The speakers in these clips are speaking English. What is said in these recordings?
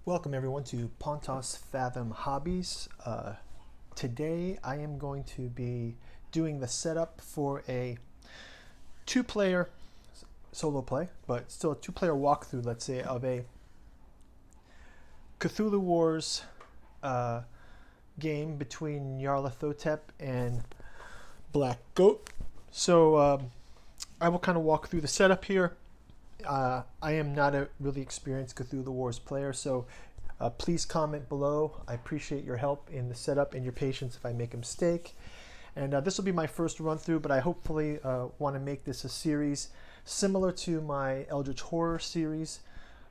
Welcome everyone to Pontos Fathom Hobbies. Today I am going to be doing the setup for a two-player solo play, but still a two-player walkthrough, let's say, of a Cthulhu Wars game between Nyarlethotep and Black Goat. So I will kind of walk through the setup here. I am not a really experienced Cthulhu Wars player, so please comment below. I appreciate your help in the setup and your patience if I make a mistake. And this will be my first run through, but I hopefully want to make this a series similar to my Eldritch Horror series,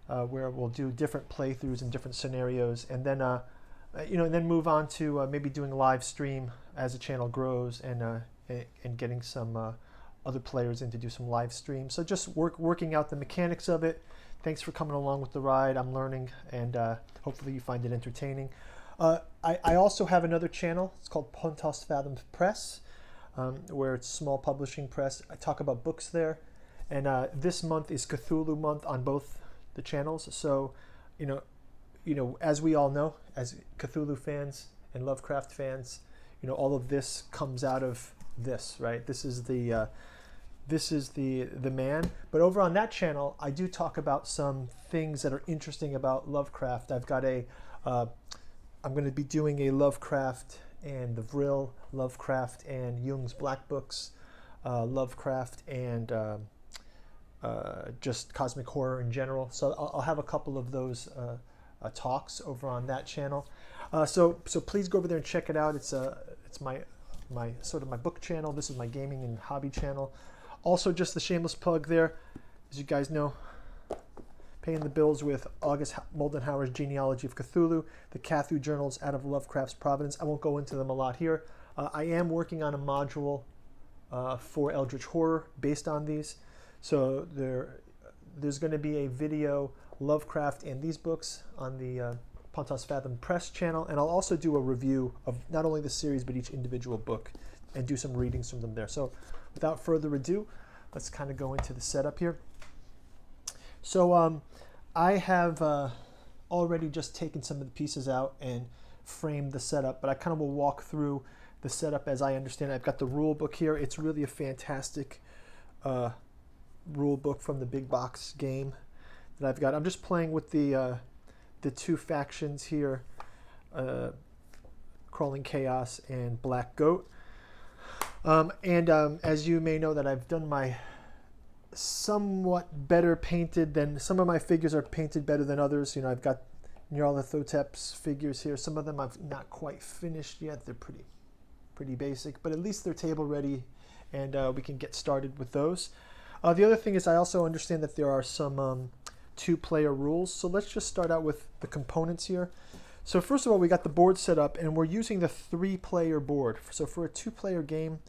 where we'll do different playthroughs and different scenarios, and then and then move on to maybe doing a live stream as the channel grows, and getting some other players in to do some live streams. So just working out the mechanics of it. Thanks for coming along with the ride. I'm learning, and hopefully you find it entertaining. I also have another channel. It's called Pontos Fathom Press, where it's small publishing press. I talk about books there, and this month is Cthulhu month on both the channels. So, as we all know, as Cthulhu fans and Lovecraft fans, all of this comes out of this, right? This is the man. But over on that channel, I do talk about some things that are interesting about Lovecraft. I've got I'm going to be doing a Lovecraft and the Vril, Lovecraft and Jung's Black Books, Lovecraft and just cosmic horror in general. So I'll have a couple of those talks over on that channel. So please go over there and check it out. It's my sort of my book channel. This is my gaming and hobby channel. Also, just the shameless plug there, as you guys know, paying the bills with August Moldenhauer's Genealogy of Cthulhu, the Cthulhu Journals out of Lovecraft's Providence. I won't go into them a lot here. I am working on a module for Eldritch Horror based on these. So there's going to be a video, Lovecraft and these books, on the Pontos Fathom Press channel, and I'll also do a review of not only the series but each individual book and do some readings from them there. So without further ado, let's kind of go into the setup here. So I have already just taken some of the pieces out and framed the setup, but I kind of will walk through the setup as I understand it. I've got the rule book here. It's really a fantastic rule book from the big box game that I've got. I'm just playing with the two factions here, Crawling Chaos and Black Goat. As you may know, that I've done my somewhat better painted than some of my figures are painted better than others. I've got Nyarlathotep's figures here. Some of them I've not quite finished yet. They're pretty basic, but at least they're table ready, and we can get started with those. The other thing is I also understand that there are some two-player rules. So let's just start out with the components here. So first of all, we got the board set up, and we're using the three-player board. So for a two-player game,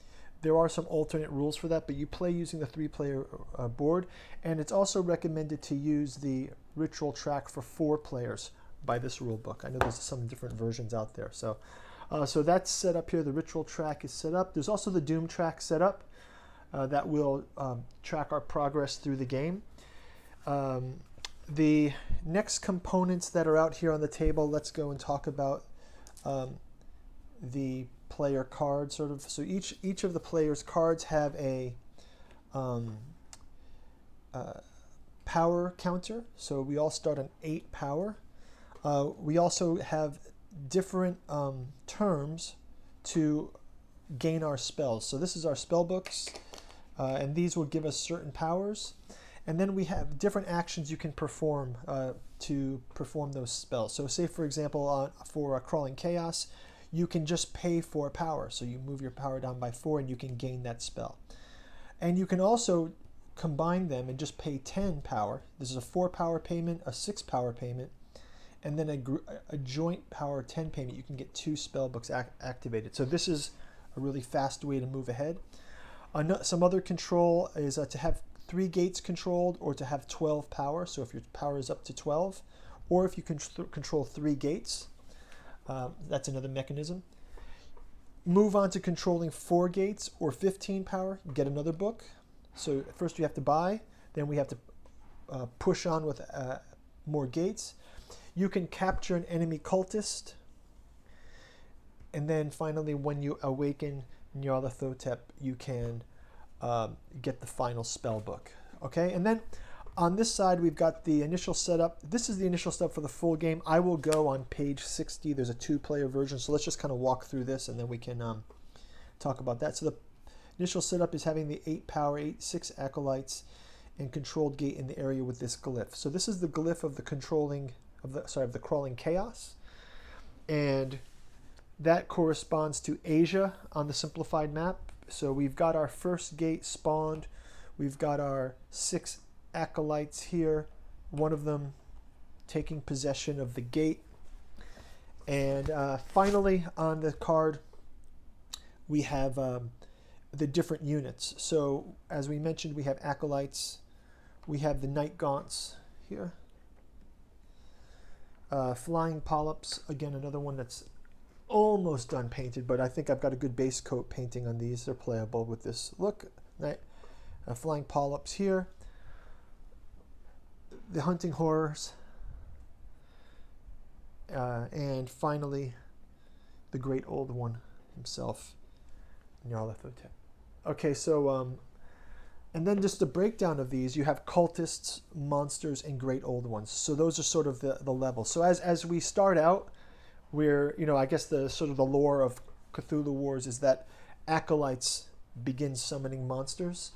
there are some alternate rules for that, but you play using the three-player board, and it's also recommended to use the ritual track for 4 players by this rule book. I know there's some different versions out there. So that's set up here. The ritual track is set up. There's also the doom track set up that will track our progress through the game. The next components that are out here on the table, let's go and talk about the player card sort of. So each of the players' cards have a power counter. So we all start on 8 power. We also have different terms to gain our spells. So this is our spell books, and these will give us certain powers. And then we have different actions you can perform to perform those spells. So say, for example, for Crawling Chaos, you can just pay 4 power. So you move your power down by 4 and you can gain that spell. And you can also combine them and just pay 10 power. This is a 4 power payment, a 6 power payment, and then a joint power 10 payment. You can get 2 spell books activated. So this is a really fast way to move ahead. Some other control is to have 3 gates controlled, or to have 12 power. So if your power is up to 12, or if you can control 3 gates, that's another mechanism. Move on to controlling 4 gates or 15 power, get another book. So first you have to buy, then we have to push on with more gates. You can capture an enemy cultist. And then finally, when you awaken Nyarlathotep, you can get the final spell book. Okay, and then on this side, we've got the initial setup. This is the initial setup for the full game. I will go on page 60. There's a 2-player version, so let's just kind of walk through this, and then we can talk about that. So the initial setup is having the 8 power, 6 acolytes, and controlled gate in the area with this glyph. So this is the glyph of the the crawling chaos, and that corresponds to Asia on the simplified map. So we've got our first gate spawned. We've got our 6 acolytes here, one of them taking possession of the gate. And finally on the card, we have the different units. So as we mentioned, we have acolytes. We have the night gaunts here. Flying polyps, again, another one that's almost done painted, but I think I've got a good base coat painting on these. They're playable with this look. Flying polyps here. The hunting horrors. And finally, the great old one himself, Nyarlathotep. Okay, so, and then just the breakdown of these, you have cultists, monsters, and great old ones. So those are sort of the levels. So as we start out, we're, I guess the sort of the lore of Cthulhu Wars is that acolytes begin summoning monsters,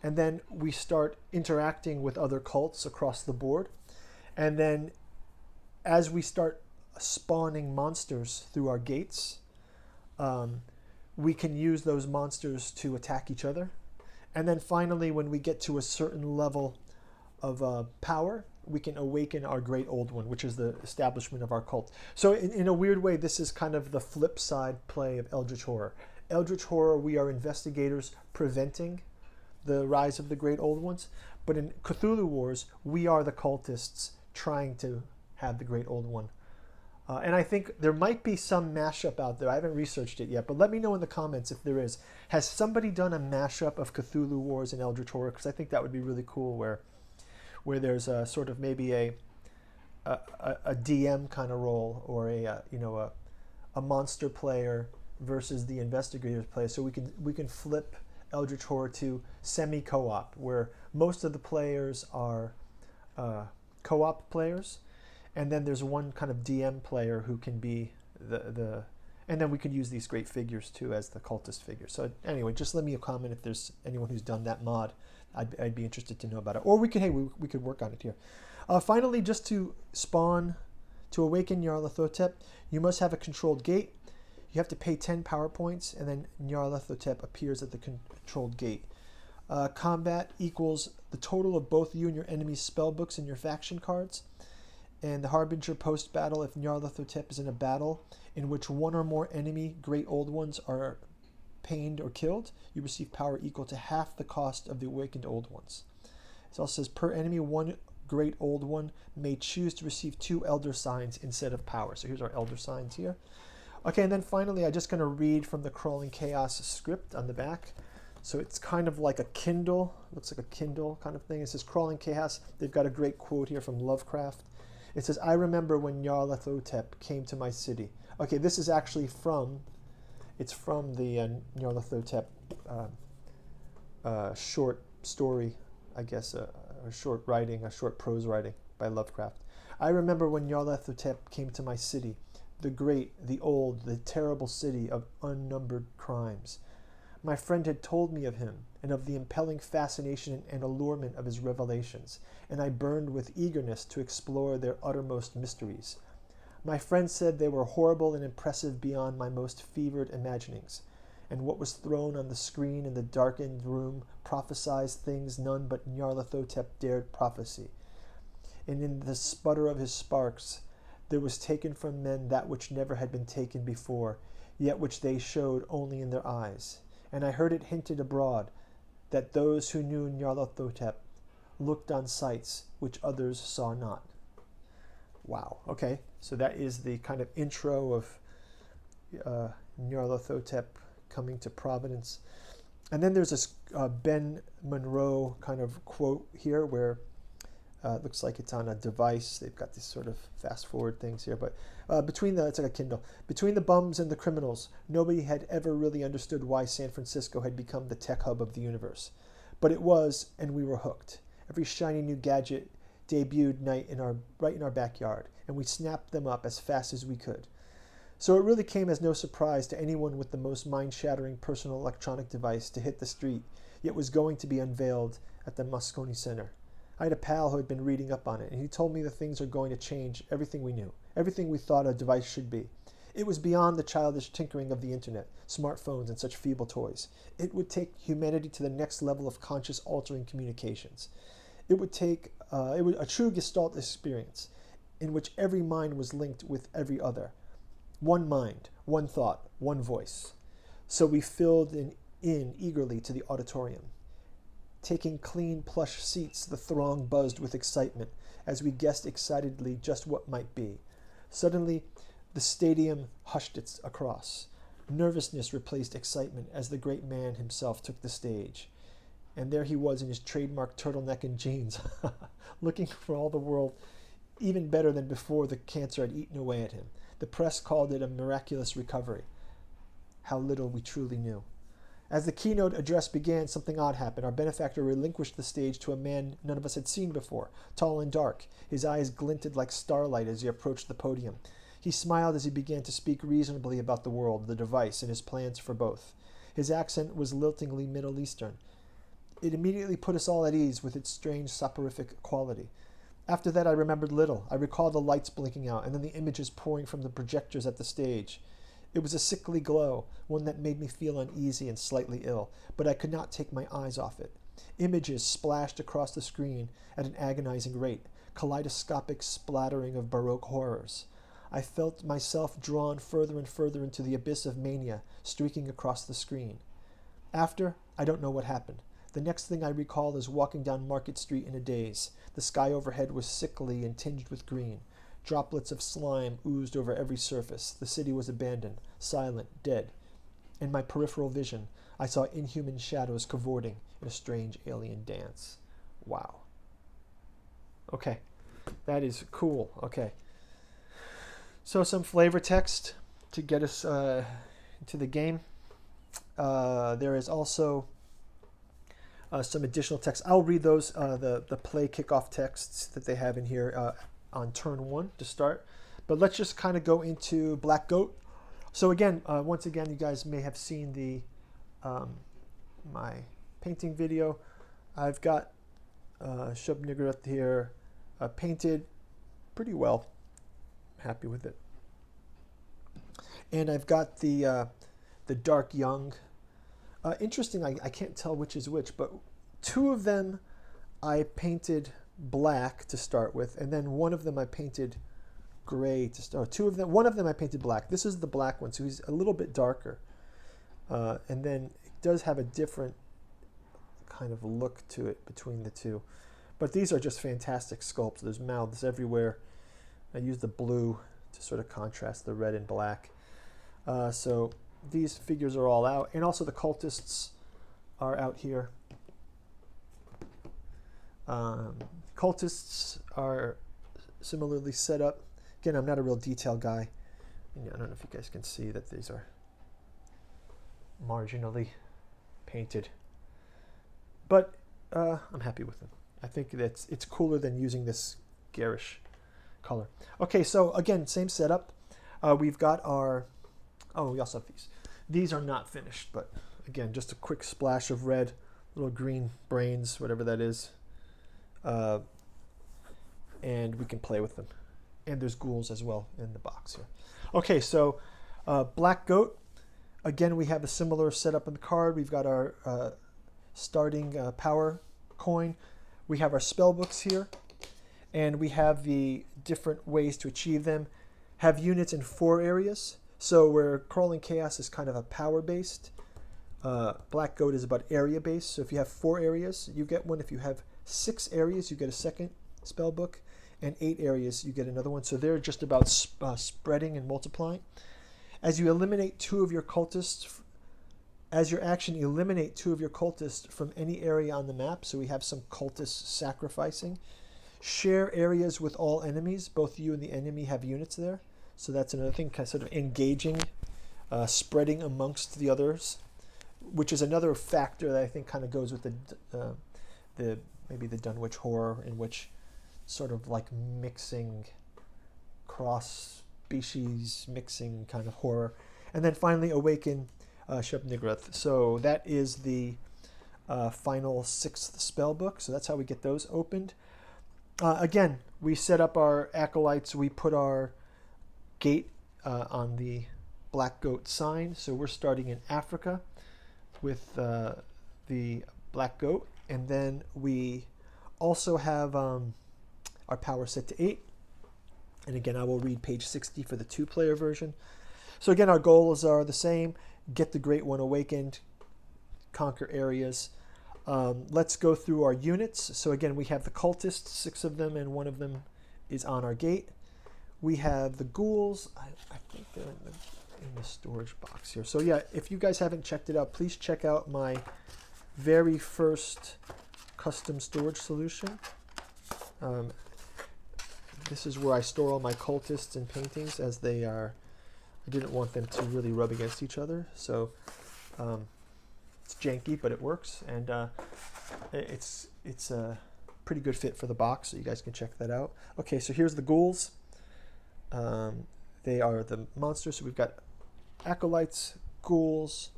and then we start interacting with other cults across the board. And then as we start spawning monsters through our gates, we can use those monsters to attack each other. And then finally, when we get to a certain level of power, we can awaken our great old one, which is the establishment of our cult. So in a weird way, this is kind of the flip side play of Eldritch Horror. Eldritch Horror, we are investigators preventing the rise of the great old ones. But in Cthulhu Wars, we are the cultists trying to have the great old one. And I think there might be some mashup out there. I haven't researched it yet, but let me know in the comments if there is. Has somebody done a mashup of Cthulhu Wars and Eldritch Horror? Because I think that would be really cool, where there's a sort of maybe a DM kind of role, or a monster player versus the investigators player. So we can flip Eldritch Horror to semi-co-op, where most of the players are co-op players, and then there's one kind of DM player who can be and then we could use these great figures too as the cultist figures. So anyway, just let me a comment if there's anyone who's done that mod. I'd be interested to know about it. Or we could work on it here. Finally, just to awaken Nyarlathotep, you must have a controlled gate. You have to pay 10 power points, and then Nyarlathotep appears at the controlled gate. Combat equals the total of both you and your enemy's spell books and your faction cards. And the Harbinger post-battle, if Nyarlathotep is in a battle in which one or more enemy great old ones are pained or killed, you receive power equal to half the cost of the awakened old ones. It also says per enemy, one great old one may choose to receive 2 elder signs instead of power. So here's our elder signs here. Okay, and then finally, I'm just going to read from the Crawling Chaos script on the back. So it's kind of like a Kindle, looks like a Kindle kind of thing. It says Crawling Chaos. They've got a great quote here from Lovecraft. It says, I remember when Nyarlathotep came to my city. Okay, this is actually from the Nyarlathotep short story, I guess, a short prose writing by Lovecraft. I remember when Nyarlathotep came to my city, the great, the old, the terrible city of unnumbered crimes. My friend had told me of him and of the impelling fascination and allurement of his revelations, and I burned with eagerness to explore their uttermost mysteries. My friend said they were horrible and impressive beyond my most fevered imaginings, and what was thrown on the screen in the darkened room prophesied things none but Nyarlathotep dared prophesy. And in the sputter of his sparks there was taken from men that which never had been taken before, yet which they showed only in their eyes. And I heard it hinted abroad that those who knew Nyarlathotep looked on sights which others saw not. Wow. Okay, so that is the kind of intro of Nyarlathotep coming to Providence. And then there's this Ben Monroe kind of quote here where It looks like it's on a device. They've got these sort of fast forward things here, but it's like a Kindle. Between the bums and the criminals, nobody had ever really understood why San Francisco had become the tech hub of the universe. But it was, and we were hooked. Every shiny new gadget debuted right in our backyard, and we snapped them up as fast as we could. So it really came as no surprise to anyone with the most mind-shattering personal electronic device to hit the street, yet was going to be unveiled at the Moscone Center. I had a pal who had been reading up on it, and he told me the things are going to change everything we knew, everything we thought a device should be. It was beyond the childish tinkering of the internet, smartphones, and such feeble toys. It would take humanity to the next level of conscious-altering communications. It would take a true Gestalt experience, in which every mind was linked with every other. One mind, one thought, one voice. So we filled in eagerly to the auditorium. Taking clean plush seats, the throng buzzed with excitement as we guessed excitedly just what might be. Suddenly, the stadium hushed its across. Nervousness replaced excitement as the great man himself took the stage. And there he was in his trademark turtleneck and jeans, looking for all the world even better than before the cancer had eaten away at him. The press called it a miraculous recovery. How little we truly knew. As the keynote address began, something odd happened. Our benefactor relinquished the stage to a man none of us had seen before, tall and dark. His eyes glinted like starlight as he approached the podium. He smiled as he began to speak reasonably about the world, the device, and his plans for both. His accent was liltingly Middle Eastern. It immediately put us all at ease with its strange soporific quality. After that I remembered little. I recalled the lights blinking out, and then the images pouring from the projectors at the stage. It was a sickly glow, one that made me feel uneasy and slightly ill, but I could not take my eyes off it. Images splashed across the screen at an agonizing rate, kaleidoscopic splattering of Baroque horrors. I felt myself drawn further and further into the abyss of mania, streaking across the screen. After, I don't know what happened. The next thing I recall is walking down Market Street in a daze. The sky overhead was sickly and tinged with green. Droplets of slime oozed over every surface. The city was abandoned, silent, dead. In my peripheral vision, I saw inhuman shadows cavorting in a strange alien dance. Wow. Okay, that is cool. Okay. So some flavor text to get us into the game. There is also some additional text. I'll read those, the play kickoff texts that they have in here on turn 1 to start. But let's just kind of go into Black Goat. So again, once again, you guys may have seen the my painting video. I've got Shub-Niggurath here painted pretty well. Happy with it. And I've got the Dark Young. Interesting, I can't tell which is which, but 2 of them I painted black to start with, and then one of them I painted gray to start. 2 of them, one of them I painted black. This is the black one, so he's a little bit darker. And then it does have a different kind of look to it between the 2. But these are just fantastic sculpts. There's mouths everywhere. I used the blue to sort of contrast the red and black. So these figures are all out, and also the cultists are out here. Cultists are similarly set up. Again, I'm not a real detail guy. I don't know if you guys can see that these are marginally painted, but I'm happy with them. I think that it's cooler than using this garish color. Okay, so again, same setup. We've got our, we also have these. These are not finished, but again, just a quick splash of red, little green brains, whatever that is. And we can play with them. And there's ghouls as well in the box here. Okay, so Black Goat. Again, we have a similar setup on the card. We've got our starting power coin. We have our spell books here. And we have the different ways to achieve them. Have units in 4 areas. So where Crawling Chaos is kind of a power-based, Black Goat is about area-based. So if you have 4 areas, you get one. If you have 6 areas, you get a second spell book. And 8 areas, you get another one. So they're just about spreading and multiplying. As you eliminate 2 of your cultists, as your action, eliminate 2 of your cultists from any area on the map. So we have some cultists sacrificing. Share areas with all enemies. Both you and the enemy have units there. So that's another thing, kind of sort of engaging, spreading amongst the others, which is another factor that I think kind of goes with the maybe the Dunwich horror, in which sort of like mixing, cross-species mixing kind of horror. And then finally awaken Shub-Niggurath. So that is the final 6th spell book. So that's how we get those opened. Again, we set up our acolytes. We put our gate on the black goat sign. So we're starting in Africa with the black goat. And then we also have our power set to 8. And again, I will read page 60 for the 2-player version. So again, our goals are the same. Get the Great One awakened, conquer areas. Let's go through our units. So again, we have the cultists, 6 of them, and 1 of them is on our gate. We have the ghouls. I think they're in the storage box here. So yeah, if you guys haven't checked it out, please check out my very first custom storage solution. This is where I store all my cultists and paintings, as they are. I didn't want them to really rub against each other, so it's janky, but it works, and it's a pretty good fit for the box, so you guys can check that out. Okay, so here's the ghouls. They are the monsters. So we've got acolytes, ghouls,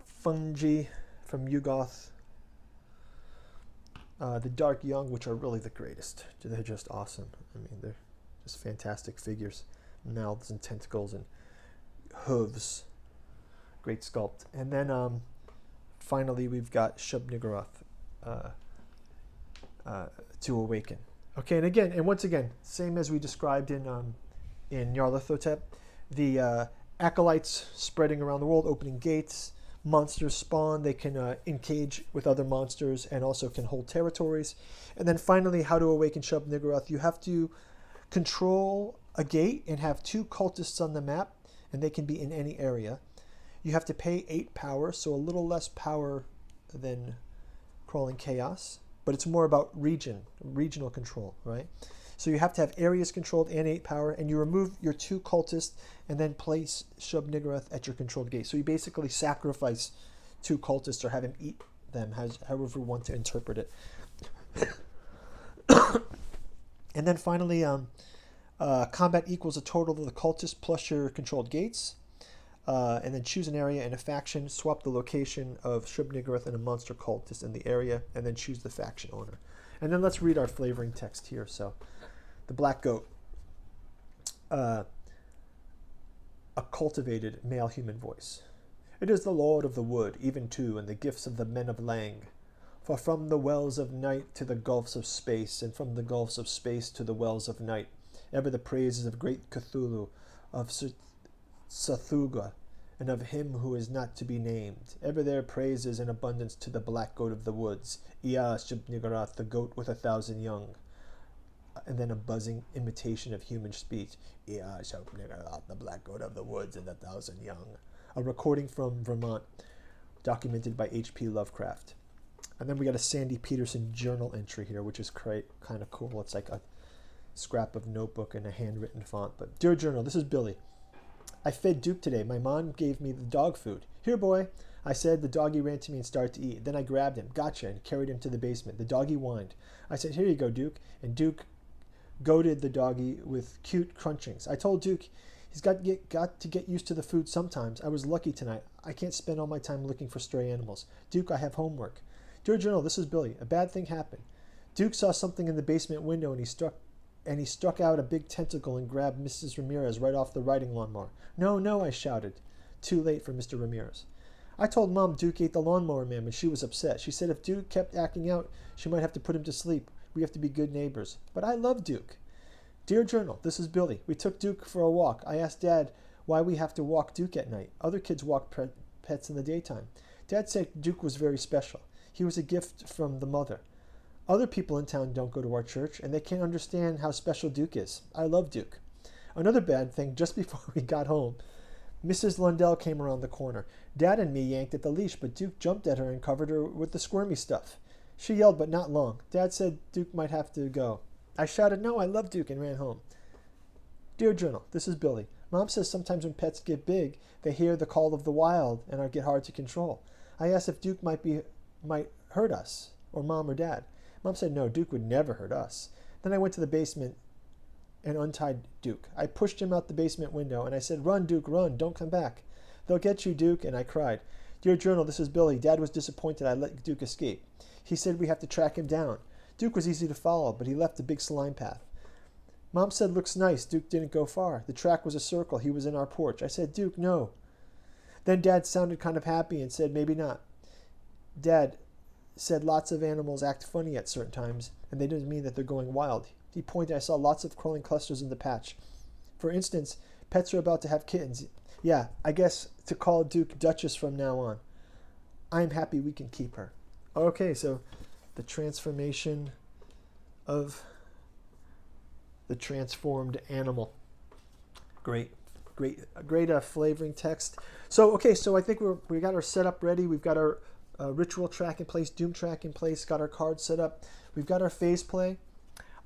fungi from Yugoth, the Dark Young, which are really the greatest. They're just awesome. I mean, they're just fantastic figures. Mouths and tentacles and hooves. Great sculpt. And then finally we've got Shub-Niggurath to awaken. Okay, and again, and once again, same as we described in Nyarlethotep, the acolytes spreading around the world, opening gates. Monsters spawn. They can engage with other monsters and also can hold territories. And then finally, how to awaken Shub-Niggurath. You have to control a gate and have 2 cultists on the map, and they can be in any area. You have to pay 8 power, so a little less power than Crawling Chaos, but it's more about regional control, right? So you have to have areas controlled and 8 power, and you remove your 2 cultists and then place Shub-Niggurath at your controlled gate. So you basically sacrifice 2 cultists or have him eat them, however you want to interpret it. And then finally, combat equals a total of the cultists plus your controlled gates. And then choose an area and a faction, swap the location of Shub-Niggurath and a monster cultist in the area, and then choose the faction owner. And then let's read our flavoring text here. So, the black goat, a cultivated male human voice. It is the Lord of the Wood, even too, and the gifts of the men of Lang. For from the wells of night to the gulfs of space, and from the gulfs of space to the wells of night, ever the praises of great Cthulhu, of Cthulhu, and of him who is not to be named. Ever their praises in abundance to the black goat of the woods, Ea Shub-Niggurath, the goat with 1,000 young. And then a buzzing imitation of human speech, Ea Shub-Niggurath, the black goat of the woods and 1,000 young. A recording from Vermont, documented by H.P. Lovecraft. And then we got a Sandy Peterson journal entry here, which is kind of cool. It's like a scrap of notebook and a handwritten font. But dear journal, this is Billy. I fed Duke today. My mom gave me the dog food. Here, boy, I said. The doggy ran to me and started to eat. Then I grabbed him, gotcha, and carried him to the basement. The doggy whined. I said, here you go, Duke. And Duke goaded the doggy with cute crunchings. I told Duke he's got to get used to the food sometimes. I was lucky tonight. I can't spend all my time looking for stray animals. Duke, I have homework. Dear Journal, this is Billy. A bad thing happened. Duke saw something in the basement window and he struck out a big tentacle and grabbed Mrs. Ramirez right off the riding lawnmower. No, no, I shouted. Too late for Mr. Ramirez. I told Mom Duke ate the lawnmower man and she was upset. She said if Duke kept acting out, she might have to put him to sleep. We have to be good neighbors. But I love Duke. Dear Journal, this is Billy. We took Duke for a walk. I asked Dad why we have to walk Duke at night. Other kids walk pets in the daytime. Dad said Duke was very special. He was a gift from the mother. Other people in town don't go to our church, and they can't understand how special Duke is. I love Duke. Another bad thing, just before we got home, Mrs. Lundell came around the corner. Dad and me yanked at the leash, but Duke jumped at her and covered her with the squirmy stuff. She yelled, but not long. Dad said Duke might have to go. I shouted, no, I love Duke, and ran home. Dear Journal, this is Billy. Mom says sometimes when pets get big, they hear the call of the wild and get hard to control. I asked if Duke might hurt us, or Mom or Dad. Mom said no, Duke would never hurt us. Then I went to the basement and untied Duke. I pushed him out the basement window, and I said, run, Duke, run, don't come back. They'll get you, Duke, and I cried. Dear Journal, this is Billy. Dad was disappointed I let Duke escape. He said we have to track him down. Duke was easy to follow, but he left a big slime path. Mom said, looks nice. Duke didn't go far. The track was a circle. He was in our porch. I said, Duke, no. Then Dad sounded kind of happy and said, maybe not. Dad said lots of animals act funny at certain times, and they didn't mean that they're going wild. He pointed, I saw lots of crawling clusters in the patch. For instance, pets are about to have kittens. Yeah, I guess to call Duke Duchess from now on. I'm happy we can keep her. Okay, so the transformation of the transformed animal. Great flavoring text. So, okay, so I think we got our setup ready. We've got our ritual track in place, doom track in place, got our cards set up. We've got our phase play.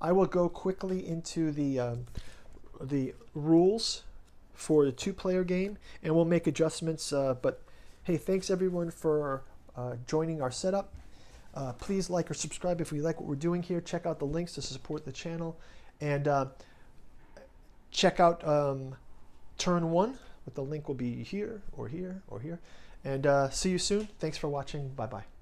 I will go quickly into the rules for the two-player game, and we'll make adjustments. But hey, thanks everyone for joining our setup. Please like or subscribe if you like what we're doing here. Check out the links to support the channel, and check out turn 1. But the link will be here or here or here. And see you soon. Thanks for watching. Bye-bye.